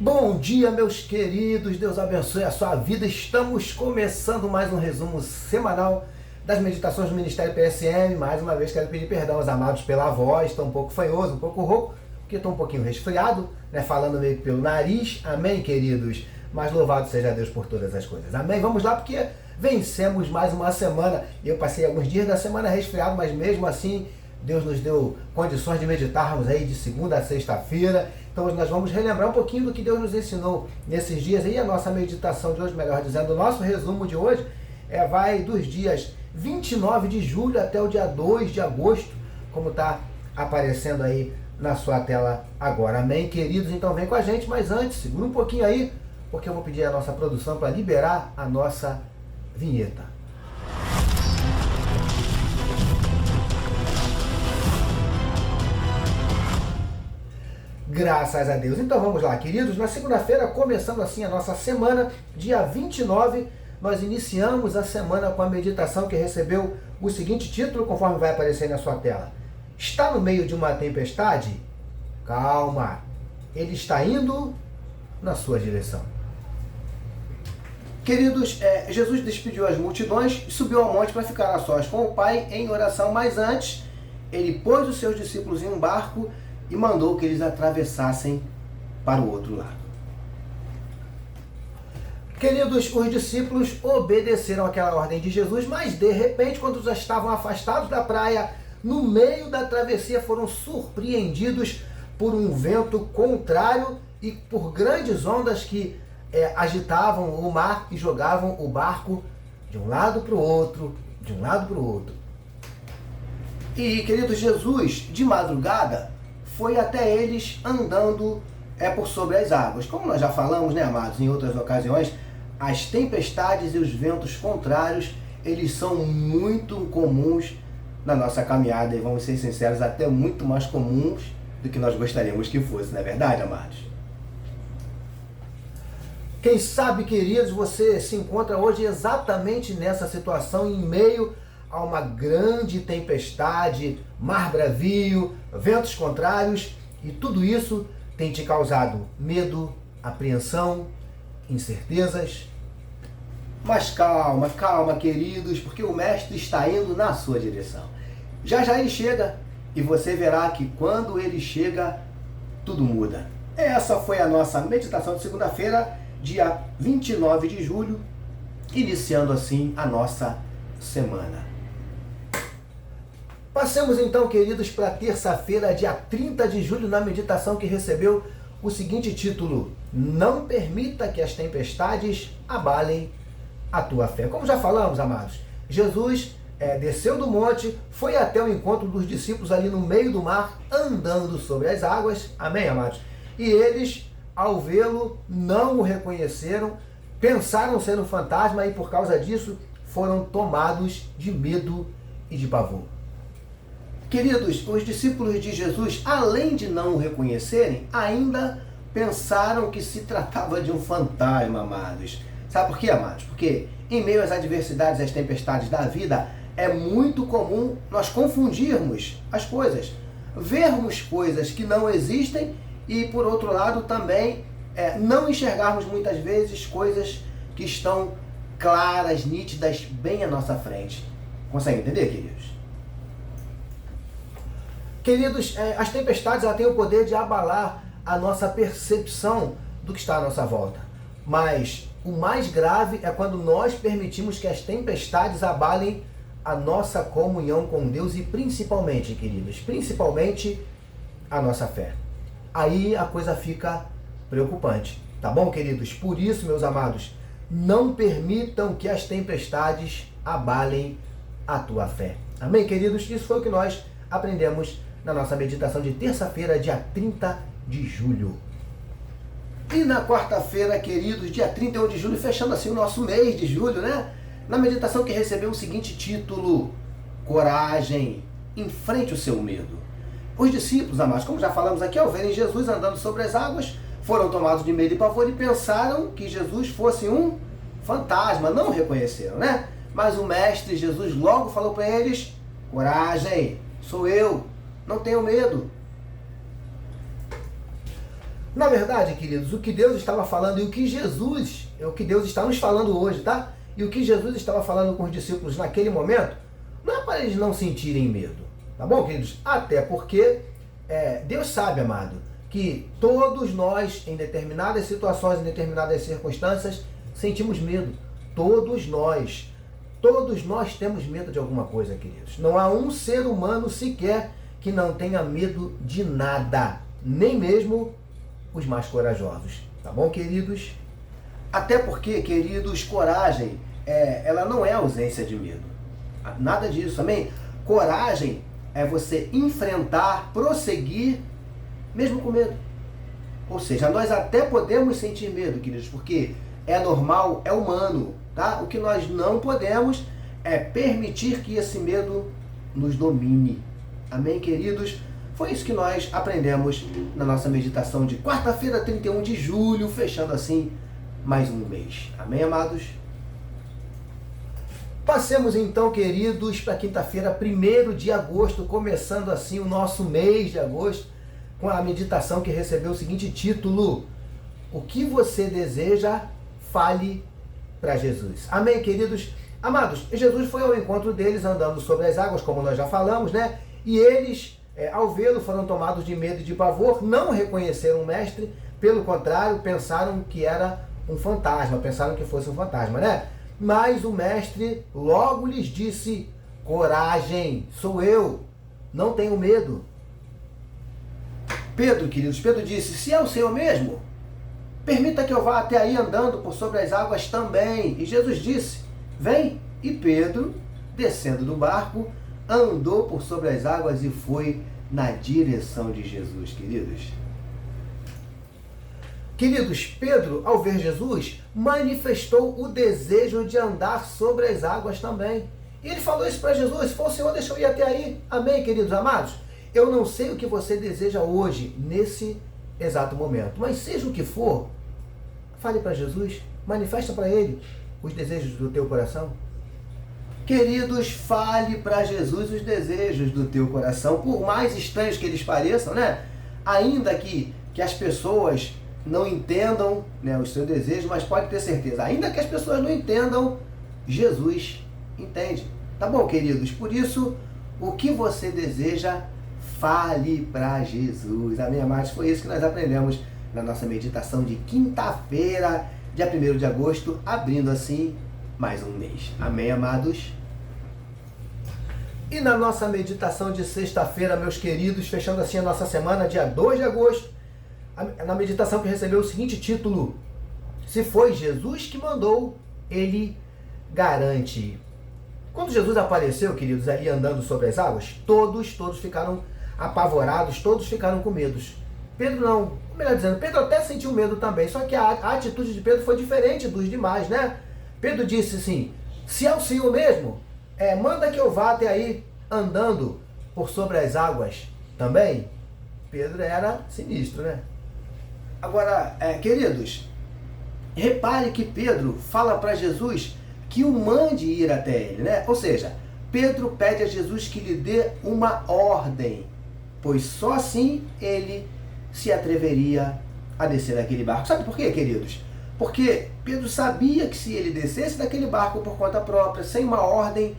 Bom dia, meus queridos, Deus abençoe a sua vida. Estamos começando mais um resumo semanal das meditações do Ministério PSM. Mais uma vez quero pedir perdão aos amados pela voz, estou um pouco fanhoso, um pouco rouco, porque estou um pouquinho resfriado, falando meio pelo nariz. Amém, queridos? Mas louvado seja Deus por todas as coisas. Amém? Vamos lá, porque vencemos mais uma semana. Eu passei alguns dias da semana resfriado, mas mesmo assim Deus nos deu condições de meditarmos aí de segunda a sexta-feira. Então hoje nós vamos relembrar um pouquinho do que Deus nos ensinou nesses dias. E a nossa meditação de hoje, melhor dizendo, o nosso resumo de hoje vai dos dias 29 de julho até o dia 2 de agosto, como está aparecendo aí na sua tela agora. Amém, queridos? Então vem com a gente, mas antes, segura um pouquinho aí, porque eu vou pedir à nossa produção para liberar a nossa vinheta. Graças a Deus. Então vamos lá, queridos. Na segunda-feira, começando assim a nossa semana, dia 29, nós iniciamos a semana com a meditação que recebeu o seguinte título, conforme vai aparecer na sua tela. Está no meio de uma tempestade? Calma, ele está indo na sua direção. Queridos, Jesus despediu as multidões e subiu ao monte para ficar a sós com o Pai em oração, mas antes ele pôs os seus discípulos em um barco e mandou que eles atravessassem para o outro lado. Queridos, os discípulos obedeceram aquela ordem de Jesus, mas de repente, quando já estavam afastados da praia, no meio da travessia foram surpreendidos por um vento contrário e por grandes ondas que agitavam o mar e jogavam o barco de um lado para o outro, de um lado para o outro. E, queridos, Jesus, de madrugada, foi até eles andando por sobre as águas. Como nós já falamos, amados, em outras ocasiões, as tempestades e os ventos contrários, eles são muito comuns na nossa caminhada e, vamos ser sinceros, até muito mais comuns do que nós gostaríamos que fosse, não é verdade, amados? Quem sabe, queridos, você se encontra hoje exatamente nessa situação, em meio a uma grande tempestade, mar bravio, ventos contrários, e tudo isso tem te causado medo, apreensão, incertezas. Mas calma, calma, queridos, porque o Mestre está indo na sua direção. Já já ele chega, e você verá que quando ele chega, tudo muda. Essa foi a nossa meditação de segunda-feira, dia 29 de julho, iniciando assim a nossa semana. Passemos então, queridos, para terça-feira, dia 30 de julho, na meditação que recebeu o seguinte título: Não permita que as tempestades abalem a tua fé. Como já falamos, amados, Jesus desceu do monte, foi até o encontro dos discípulos ali no meio do mar, andando sobre as águas. Amém, amados? E eles, ao vê-lo, não o reconheceram, pensaram ser um fantasma e por causa disso foram tomados de medo e de pavor. Queridos, os discípulos de Jesus, além de não o reconhecerem, ainda pensaram que se tratava de um fantasma, amados. Sabe por quê, amados? Porque em meio às adversidades e às tempestades da vida, é muito comum nós confundirmos as coisas, vermos coisas que não existem e, por outro lado, também não enxergarmos muitas vezes coisas que estão claras, nítidas, bem à nossa frente. Consegue entender, queridos? Queridos, as tempestades têm o poder de abalar a nossa percepção do que está à nossa volta. Mas o mais grave é quando nós permitimos que as tempestades abalem a nossa comunhão com Deus e principalmente, queridos, principalmente a nossa fé. Aí a coisa fica preocupante, tá bom, queridos? Por isso, meus amados, não permitam que as tempestades abalem a tua fé. Amém, queridos? Isso foi o que nós aprendemos na nossa meditação de terça-feira, dia 30 de julho. E na quarta-feira, queridos, dia 31 de julho, fechando assim o nosso mês de julho, na meditação que recebeu o seguinte título: Coragem, enfrente o seu medo. Os discípulos, amados, como já falamos aqui, ao verem Jesus andando sobre as águas, foram tomados de medo e pavor e pensaram que Jesus fosse um fantasma, não o reconheceram, Mas o Mestre Jesus logo falou para eles: coragem, sou eu, não tenham medo. Na verdade, queridos, o que Deus estava falando e o que Jesus, é o que Deus está nos falando hoje, tá? E o que Jesus estava falando com os discípulos naquele momento, não é para eles não sentirem medo, tá bom, queridos? Até porque Deus sabe, amado, que todos nós, em determinadas situações, em determinadas circunstâncias, sentimos medo. Todos nós temos medo de alguma coisa, queridos. Não há um ser humano sequer que não tenha medo de nada, nem mesmo os mais corajosos, tá bom, queridos? Até porque, queridos, coragem, ela não é ausência de medo. Nada disso, amém? Coragem é você enfrentar, prosseguir, mesmo com medo. Ou seja, nós até podemos sentir medo, queridos, porque é normal, é humano, tá? O que nós não podemos é permitir que esse medo nos domine. Amém, queridos? Foi isso que nós aprendemos na nossa meditação de quarta-feira, 31 de julho, fechando assim mais um mês. Amém, amados? Passemos então, queridos, para quinta-feira, 1º de agosto, começando assim o nosso mês de agosto, com a meditação que recebeu o seguinte título: o que você deseja, fale para Jesus. Amém, queridos? Amados, Jesus foi ao encontro deles andando sobre as águas, como nós já falamos, né? E eles, ao vê-lo, foram tomados de medo e de pavor, não reconheceram o mestre, pelo contrário, pensaram que era um fantasma, pensaram que fosse um fantasma, né? Mas o mestre logo lhes disse: coragem, sou eu, não tenho medo. Pedro, queridos, Pedro disse: se é o Senhor mesmo, permita que eu vá até aí andando por sobre as águas também. E Jesus disse: vem. E Pedro, descendo do barco, andou por sobre as águas e foi na direção de Jesus, queridos. Queridos, Pedro, ao ver Jesus, manifestou o desejo de andar sobre as águas também. E ele falou isso para Jesus: se for o Senhor, deixa eu ir até aí. Amém, queridos amados? Eu não sei o que você deseja hoje, nesse exato momento, mas seja o que for, fale para Jesus, manifesta para Ele os desejos do teu coração. Queridos, fale para Jesus os desejos do teu coração, por mais estranhos que eles pareçam, né? Ainda que as pessoas não entendam, né, os seus desejos, mas pode ter certeza, ainda que as pessoas não entendam, Jesus entende. Tá bom, queridos? Por isso, o que você deseja, fale para Jesus. Amém, amados? Foi isso que nós aprendemos na nossa meditação de quinta-feira, dia 1º de agosto, abrindo assim mais um mês. Amém, amados? E na nossa meditação de sexta-feira, meus queridos, fechando assim a nossa semana, dia 2 de agosto, na meditação que recebeu o seguinte título: se foi Jesus que mandou, Ele garante. Quando Jesus apareceu, queridos, ali andando sobre as águas, todos ficaram apavorados, todos ficaram com medo. Pedro não, melhor dizendo, Pedro até sentiu medo também, só que a atitude de Pedro foi diferente dos demais, né? Pedro disse assim: se é o Senhor mesmo, manda que eu vá até aí andando por sobre as águas também. Pedro era sinistro, né? Agora, queridos, repare que Pedro fala para Jesus que o mande ir até ele, né? Ou seja, Pedro pede a Jesus que lhe dê uma ordem, pois só assim ele se atreveria a descer daquele barco. Sabe por quê, queridos? Porque Pedro sabia que se ele descesse daquele barco por conta própria, sem uma ordem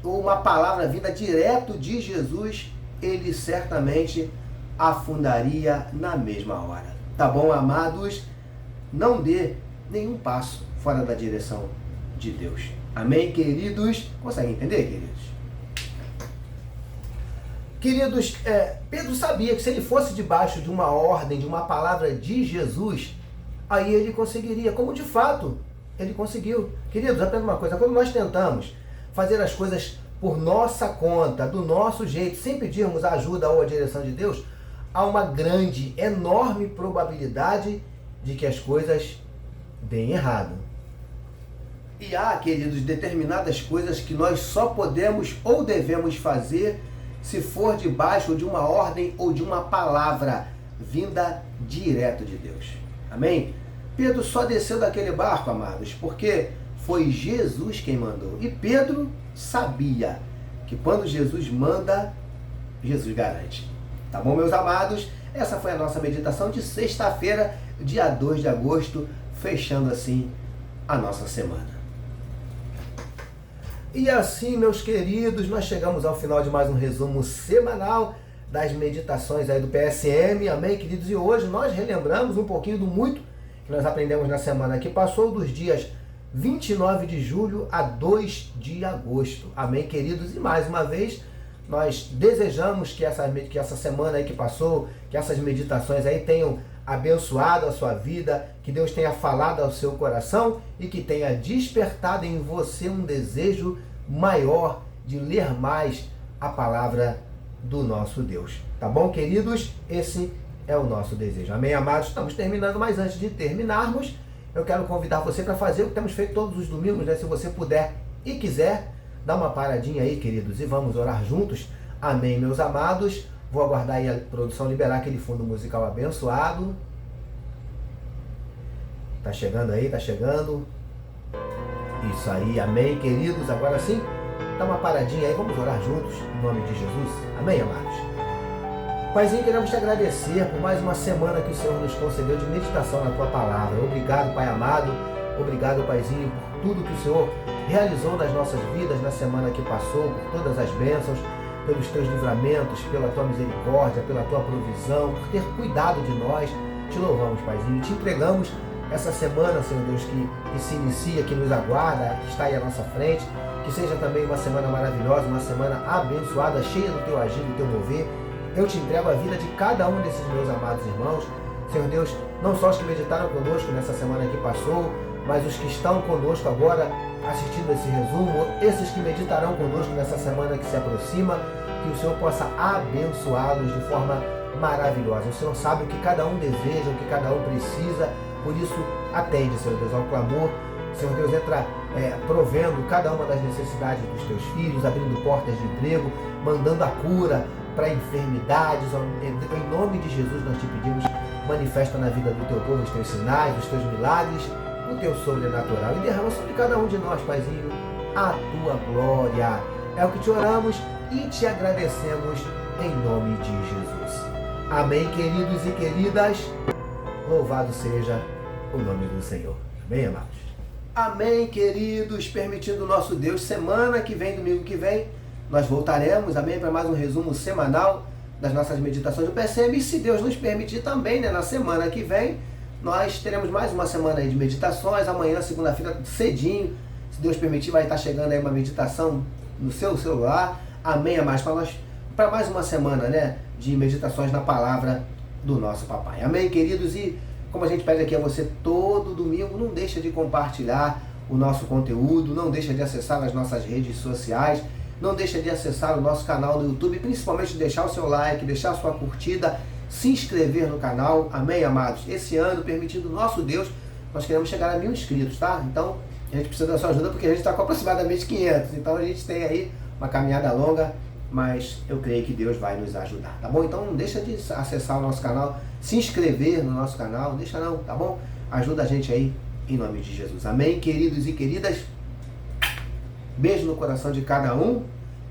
ou uma palavra vinda direto de Jesus, ele certamente afundaria na mesma hora. Tá bom, amados? Não dê nenhum passo fora da direção de Deus. Amém, queridos? Conseguem entender, queridos? Queridos, Pedro sabia que se ele fosse debaixo de uma ordem, de uma palavra de Jesus, aí ele conseguiria, como de fato ele conseguiu. Queridos, aprenda uma coisa: quando nós tentamos fazer as coisas por nossa conta, do nosso jeito, sem pedirmos a ajuda ou a direção de Deus, há uma grande, enorme probabilidade de que as coisas deem errado. E há, queridos, determinadas coisas que nós só podemos ou devemos fazer se for debaixo de uma ordem ou de uma palavra vinda direto de Deus. Amém? Pedro só desceu daquele barco, amados, porque foi Jesus quem mandou. E Pedro sabia que quando Jesus manda, Jesus garante. Tá bom, meus amados? Essa foi a nossa meditação de sexta-feira, dia 2 de agosto, fechando assim a nossa semana. E assim, meus queridos, nós chegamos ao final de mais um resumo semanal das meditações aí do PSM, amém, queridos? E hoje nós relembramos um pouquinho do muito que nós aprendemos na semana que passou, dos dias 29 de julho a 2 de agosto, amém, queridos? E mais uma vez, nós desejamos que essa semana aí que passou, que essas meditações aí tenham abençoado a sua vida, que Deus tenha falado ao seu coração e que tenha despertado em você um desejo maior de ler mais a palavra do nosso Deus. Tá bom, queridos? Esse é o nosso desejo. Amém, amados? Estamos terminando, mas antes de terminarmos, eu quero convidar você para fazer o que temos feito todos os domingos, né? Se você puder e quiser, dá uma paradinha aí, queridos, e vamos orar juntos. Amém, meus amados? Vou aguardar aí a produção liberar aquele fundo musical abençoado. Tá chegando aí, tá chegando. Isso aí, amém, queridos? Agora sim, dá uma paradinha aí, vamos orar juntos, em nome de Jesus. Amém, amados? Paizinho, queremos te agradecer por mais uma semana que o Senhor nos concedeu de meditação na tua palavra. Obrigado, Pai amado. Obrigado, Paizinho, por tudo que o Senhor realizou nas nossas vidas na semana que passou, por todas as bênçãos, pelos teus livramentos, pela tua misericórdia, pela tua provisão, por ter cuidado de nós. Te louvamos, Paizinho, te entregamos essa semana, Senhor Deus, que se inicia, que nos aguarda, que está aí à nossa frente, que seja também uma semana maravilhosa, uma semana abençoada, cheia do teu agir, do teu mover. Eu te entrego a vida de cada um desses meus amados irmãos, Senhor Deus, não só os que meditaram conosco nessa semana que passou, mas os que estão conosco agora assistindo esse resumo, esses que meditarão conosco nessa semana que se aproxima, que o Senhor possa abençoá-los de forma maravilhosa. O Senhor sabe o que cada um deseja, o que cada um precisa, por isso atende, Senhor Deus, ao clamor. Senhor Deus, entra provendo cada uma das necessidades dos teus filhos, abrindo portas de emprego, mandando a cura para enfermidades. Em nome de Jesus nós te pedimos, manifesta na vida do teu povo os teus sinais, os teus milagres, o teu sobrenatural, e derrama sobre cada um de nós, Paizinho, a tua glória. É o que te oramos e te agradecemos em nome de Jesus. Amém, queridos e queridas. Louvado seja o nome do Senhor. Amém, amados? Amém, queridos. Permitindo o nosso Deus, semana que vem, domingo que vem, nós voltaremos, amém, para mais um resumo semanal das nossas meditações do PSM. E se Deus nos permitir também, né, na semana que vem, nós teremos mais uma semana aí de meditações. Amanhã, segunda-feira, cedinho, se Deus permitir, vai estar chegando aí uma meditação no seu celular. Amém, amados? Para mais uma semana, né, de meditações na palavra do nosso papai. Amém, queridos? E como a gente pede aqui a você todo domingo, não deixa de compartilhar o nosso conteúdo, não deixa de acessar as nossas redes sociais, não deixa de acessar o nosso canal no YouTube, principalmente deixar o seu like, deixar a sua curtida, se inscrever no canal. Amém, amados? Esse ano, permitindo o nosso Deus, nós queremos chegar a 1000 inscritos, tá? Então, a gente precisa da sua ajuda porque a gente está com aproximadamente 500. Então, a gente tem aí uma caminhada longa, mas eu creio que Deus vai nos ajudar, tá bom? Então, não deixa de acessar o nosso canal, se inscrever no nosso canal, não deixa não, tá bom? Ajuda a gente aí, em nome de Jesus. Amém, queridos e queridas? Beijo no coração de cada um,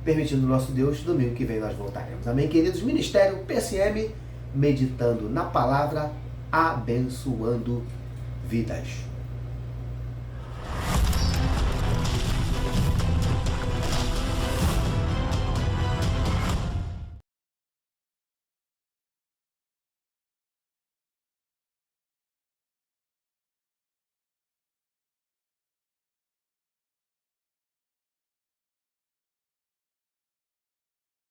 permitindo o nosso Deus, domingo que vem nós voltaremos. Amém, queridos? Ministério PSM, meditando na palavra, abençoando vidas.